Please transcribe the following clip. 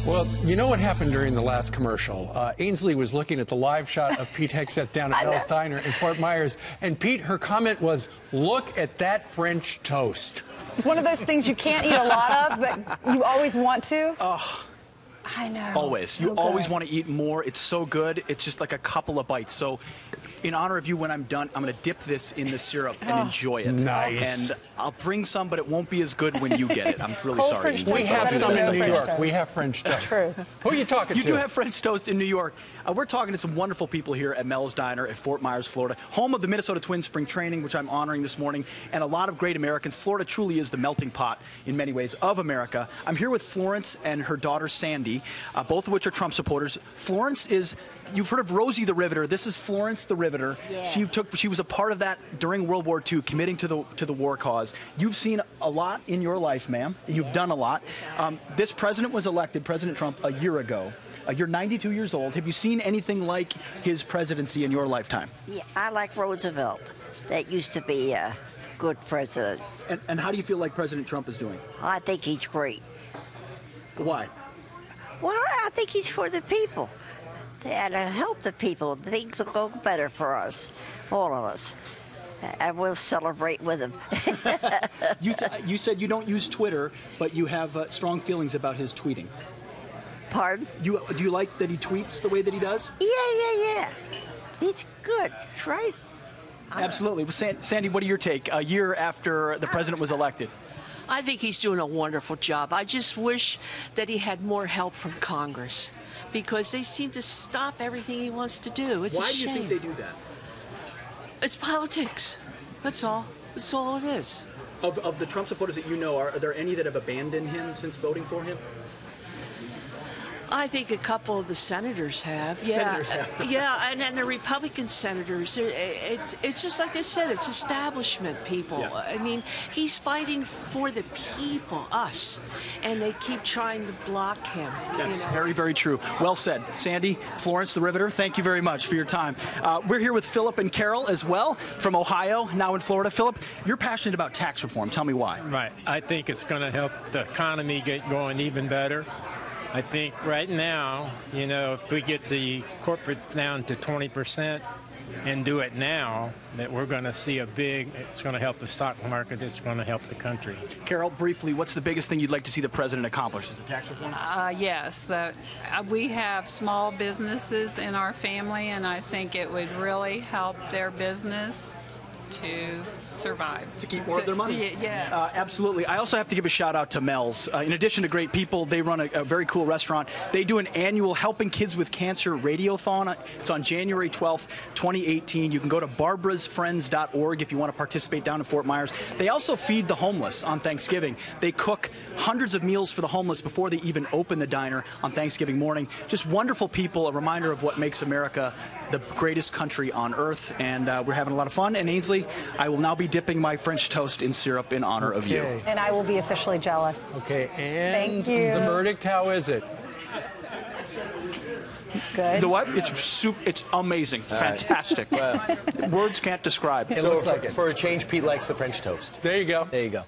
Well, you know what happened during the last commercial? Ainsley was looking at the live shot of Pete Hegseth down at Mel's Diner in Fort Myers. And Pete, her comment was, look at that French toast. It's one of those things you can't eat a lot of, but you always want to. Oh. I know. Always. You always want to eat more. It's so good. It's just like a couple of bites. So in honor of you, when I'm done, I'm going to dip this in the syrup and enjoy it. Nice. And I'll bring some, but it won't be as good when you get it. I'm really sorry. We have some in New York. We have French toast. True. Who are you talking to? You do have French toast in New York. We're talking to some wonderful people here at Mel's Diner at Fort Myers, Florida, home of the Minnesota Twins spring training, which I'm honoring this morning, and a lot of great Americans. Florida truly is the melting pot in many ways of America. I'm here with Florence and her daughter Sandy, both of which are Trump supporters. Florence is, you've heard of Rosie the Riveter. This is Florence the Riveter. Yeah. She was a part of that during World War II, committing to the war cause. You've seen a lot in your life, ma'am. You've done a lot. This president was elected, President Trump, a year ago. You're 92 years old. Have you seen anything like his presidency in your lifetime? Yeah, I like Roosevelt. That used to be a good president. And how do you feel like President Trump is doing? I think he's great. Why? Well, I think he's for the people. And help the people. Things will go better for us, all of us. And we'll celebrate with him. You said you don't use Twitter, but you have strong feelings about his tweeting. Pardon? Do you like that he tweets the way that he does? Yeah. He's good, right? Absolutely. Well, Sandy, what are your take? A year after the president was elected. I think he's doing a wonderful job. I just wish that he had more help from Congress, because they seem to stop everything he wants to do. It's a shame. Why do you think they do that? It's politics. That's all. That's all it is. Of the Trump supporters that you know, are there any that have abandoned him since voting for him? I think a couple of the senators have. Yeah, senators have. Yeah, and then the Republican senators. It's just like they said. It's establishment people. Yeah. I mean, he's fighting for the people, us, and they keep trying to block him. That's very, very true. Well said. Sandy, Florence the Riveter, thank you very much for your time. We're here with Philip and Carol as well from Ohio, now in Florida. Philip, you're passionate about tax reform. Tell me why. Right. I think it's going to help the economy get going even better. I think right now, you know, if we get the corporate down to 20% and do it now, that we're going to see it's going to help the stock market, it's going to help the country. Carol, briefly, what's the biggest thing you'd like to see the president accomplish? Is it tax reform? Yes. We have small businesses in our family, and I think it would really help their business to survive. To keep more of their money? Yes. Absolutely. I also have to give a shout out to Mel's. In addition to great people, they run a very cool restaurant. They do an annual Helping Kids with Cancer radiothon. It's on January 12th, 2018. You can go to barbarasfriends.org if you want to participate down in Fort Myers. They also feed the homeless on Thanksgiving. They cook hundreds of meals for the homeless before they even open the diner on Thanksgiving morning. Just wonderful people, a reminder of what makes America the greatest country on earth. And we're having a lot of fun. And Ainsley, I will now be dipping my French toast in syrup in honor of you. And I will be officially jealous. Okay, and thank you. The verdict, how is it? Good. The what? It's amazing. Fantastic. Well, words can't describe. It looks like it. For a change, Pete likes the French toast. There you go. There you go.